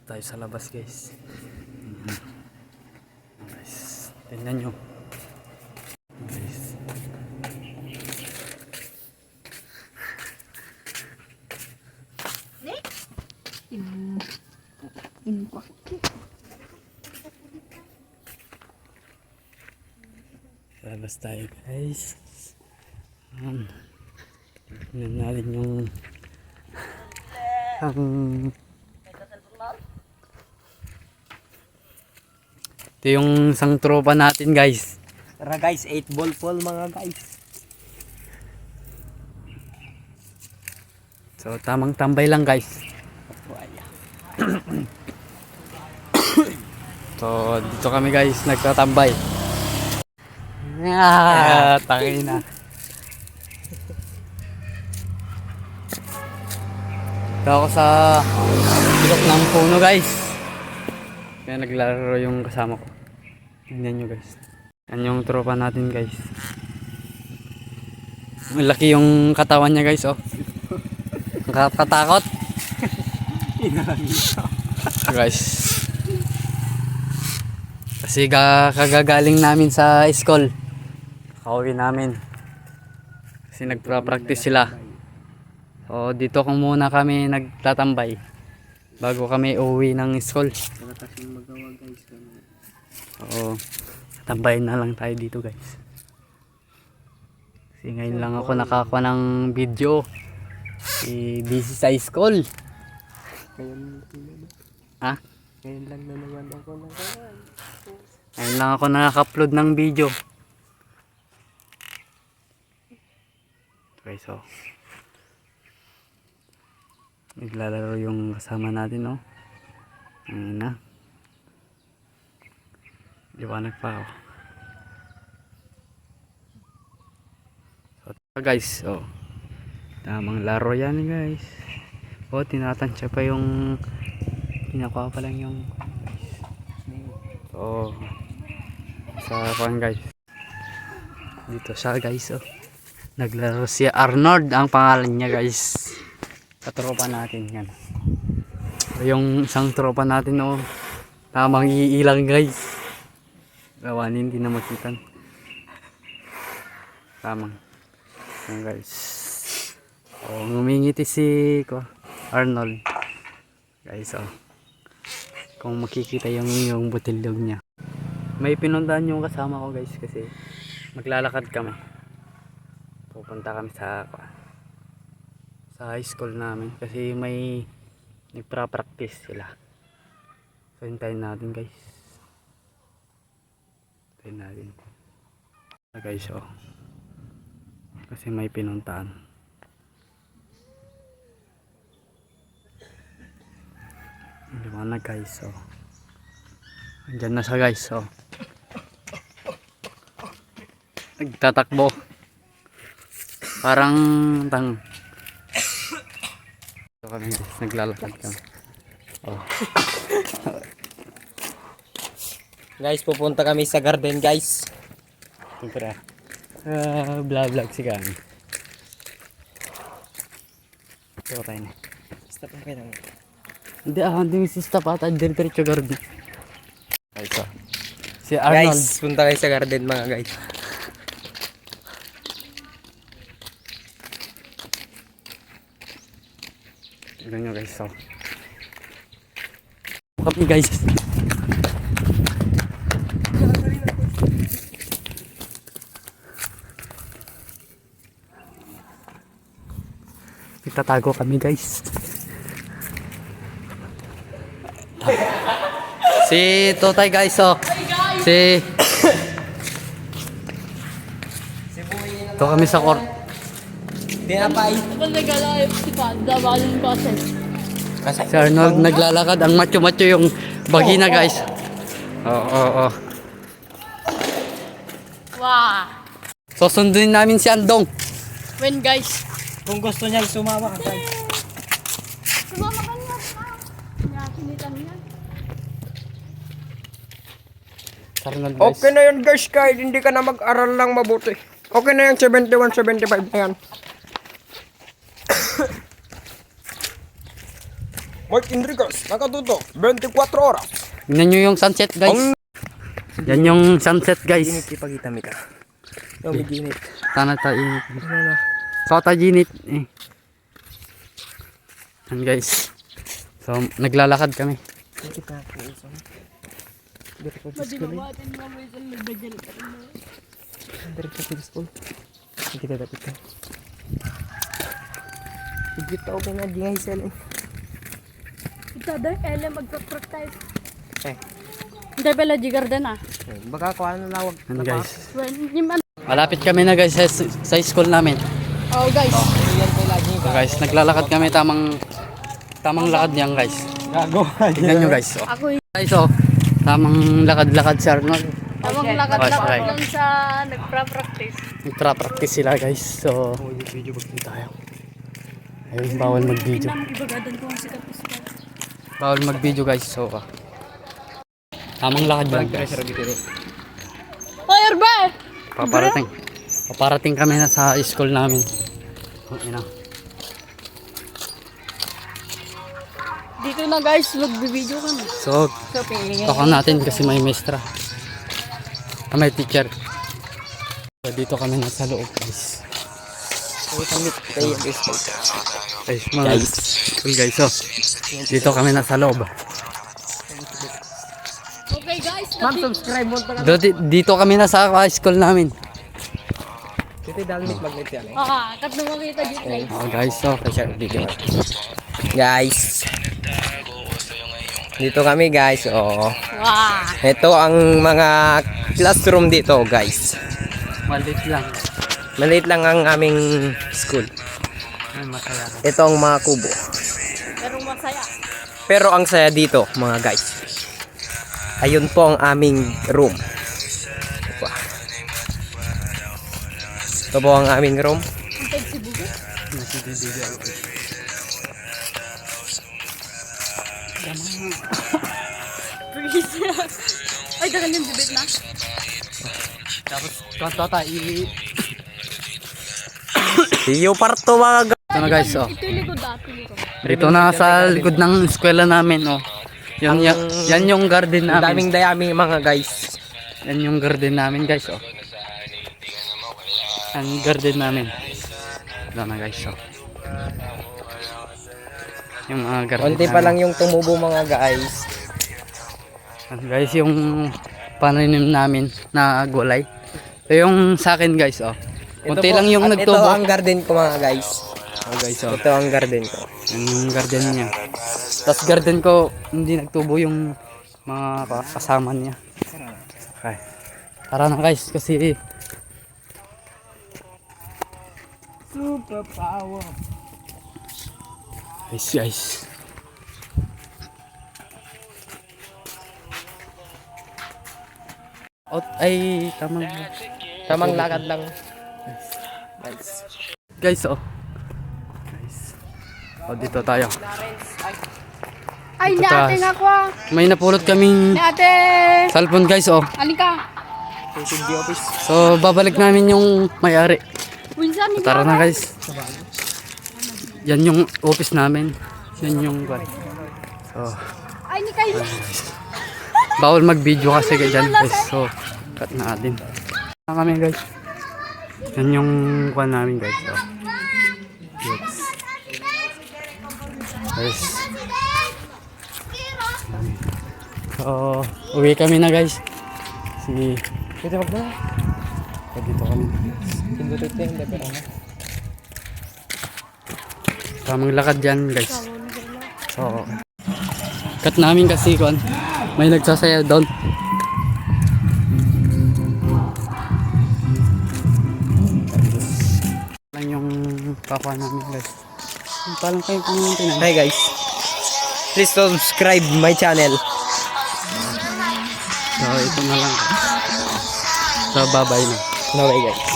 Tayo sa labas guys. Guys, tingnan nyo guys. Labas tayo guys. Tingnan natin yung ito yung isang tropa natin guys. Tara guys, 8 ball fall mga guys. So tamang tambay lang guys. So dito kami guys nagtatambay. Tangin na. Ito ako sa ilok ng puno guys. Kaya naglalaro yung kasama ko. Tignan nyo guys. Yan yung tropa natin guys. Malaki yung katawan niya guys oh. Nakakatakot. Guys. Kasi kagagaling namin sa school. Kauwi namin. Kasi nagpa-practice sila. So dito kung muna kami nagtatambay bago kami uwi ng school. Oo. Tambayin na lang tayo dito guys. Kasi ngayon lang ako nakakuha ng video. Busy sa school. Ha? Ngayon lang na naman ako Ngayon lang ako nakaka-upload ng video. Okay, so naglalaro yung kasama natin, no? Ayan na. Liwanag pa ako. So, guys, oh. Tamang laro yan, guys. Oh, tinatansya pa yung pinakuha pa lang yung so sa kuwan guys. Dito siya guys, oh. Naglaro si Arnold ang pangalan niya guys. Katropa natin yan. So, yung isang tropa natin oh, tamang iilang guys. Gawanin hindi na makitan. Tamang. Yan guys. Oh, ngumingiti si Arnold. Guys, oh. Kung makikita yung butilyog niya. May pinuntahan yung kasama ko guys kasi maglalakad kami. Pupunta kami sa high school namin kasi may nagpra-practice sila. So hintayin natin guys. Hintayin natin. Guys, oh. Kasi may pinuntahan. Liwanag guys, oh. Andyan na siya guys, oh. Nagtatakbo. Parang ito kami guys, naglalakad kami. Oh. Guys, pupunta kami sa garden guys. Siyempre. Vlog si kami. Ito tayo na. Stop na kayo. Hindi si stop ata. Diretso garden. Guys, oh. Si Arnold. Guys, punta kayo sa garden mga guys. Tignan nyo guys, oh. Kami guys. Itatago kami guys. Si Totay guys, oh. Si ito kami sa court. Dinapay. Kapag nag-alive si Panda, baling kasi. Si Arnold naglalakad. Ang macho-macho yung bagina guys. Oo. Wow. So sunduin namin si Andong. When guys? Kung gusto niya sumama ka guys. Sumama ka niya. Nakakinitan niya. Si Arnold guys. Okay na yun guys, kahit hindi ka na mag-aral lang mabuti. Okay na yan, 71, 75 na yan. Mark Enriquez, nakatuto, 24 oras. Tingnan nyo yung sunset guys. Yan yung sunset guys. Ipagita mi ka. Yung ginit. Sana tayo init. Ano? So tayo init. Yan guys. So naglalakad kami. Kita ko isa. Madibabatin mo mo isang nagdagal ka rin. Diretso sa school. Kita dapat ka. Higit ako na di nga isalin. Ito daw, Ella magpa-practice. Eh. Hindi pala G-Garden ah. Baka ko ano lawag. Yan guys. When, yung ano. Malapit kami na guys sa school namin. Oh guys. So guys, naglalakad kami tamang lakad niyan guys. Gago. Tingnan nyo guys. Oh. Ako yung Guys oh, tamang lakad-lakad si Arnold. tamang Okay. lakad-lakad lang sa nagpa-practice. Nagtra-practice sila guys. So, video tayo. Ayun, bawal mag-video. Ibagadan ko ang sikat ko sikat. Bawal mag-video guys. So, tamang lakad lang guys. Fire ba? Paparating kami na sa school namin. Oh, ina. Dito na guys, mag-video kami. So, tokan natin kasi may maestra. May teacher. So, dito kami na sa loob guys. Guys, mga school guys. So, dito kami na sa loob. Okay guys, Ma'am, subscribe mo pa. Dito kami na sa school namin. Dito dalmit magnet yan eh. kat na makita dito guys. Oh guys, so, video. Guys. Dito kami guys. Oh. Wow. Ito ang mga classroom dito guys. Maliit lang. Maliit lang ang aming school. Ay, masaya. Ito ang mga kubo. Pero masaya. Pero ang saya dito mga guys. Ayun po ang aming room. Ito po ang aming room. Antay si Bugo. Freeze. Ay, dagan yung bibit na. Tapos, kanta Iyo parto mga guys. Ito na guys, oh. Ito yung likod dati likod. Dito na sa likod ng eskwela namin, oh. Yan yung garden Ang namin. daming dayami mga guys. Yan yung garden namin, guys, oh. Ang garden namin. Ito na guys, oh. Yung mga garden Konti pa lang yung tumubo mga guys. Yan, guys, yung pananim namin na gulay. Ito yung sa akin, guys, oh. Kunti lang yung Ito nagtubo. ang garden ko mga guys. Oh, guys, oh. Ito ang garden ko. Yung garden niya. Tapos garden ko, hindi nagtubo yung mga kasama niya. Okay. Tara na guys, kasi Super power. guys. Out ay Tamang lakad lang. Guys. guys, oh. Guys. Oh, dito tayo. Ay, Ito natin taas. ako ah. May napulot kaming Natin. cellphone, guys, oh. Alin ka? Di office. So, babalik namin yung may-ari. Winsan, So, tara na, guys. Yan yung office namin. Yan yung so, Ay, ni kayo. bawal mag-video kasi dyan, guys. So, cut na natin. Kami, guys. Yan yung kuha namin, guys. So, yes. Guys. So, uwi kami na, guys. Dito magdala. Dito kami. Pindutot yung pero ano. Tamang lakad dyan, guys. So, cut namin kasi kuan. May nagsasayaw doon. Lang yung papa namin, guys. Parang kayo pumunta na. Hi guys. Please subscribe my channel. So, ito na lang. So, bye-bye na. No way guys.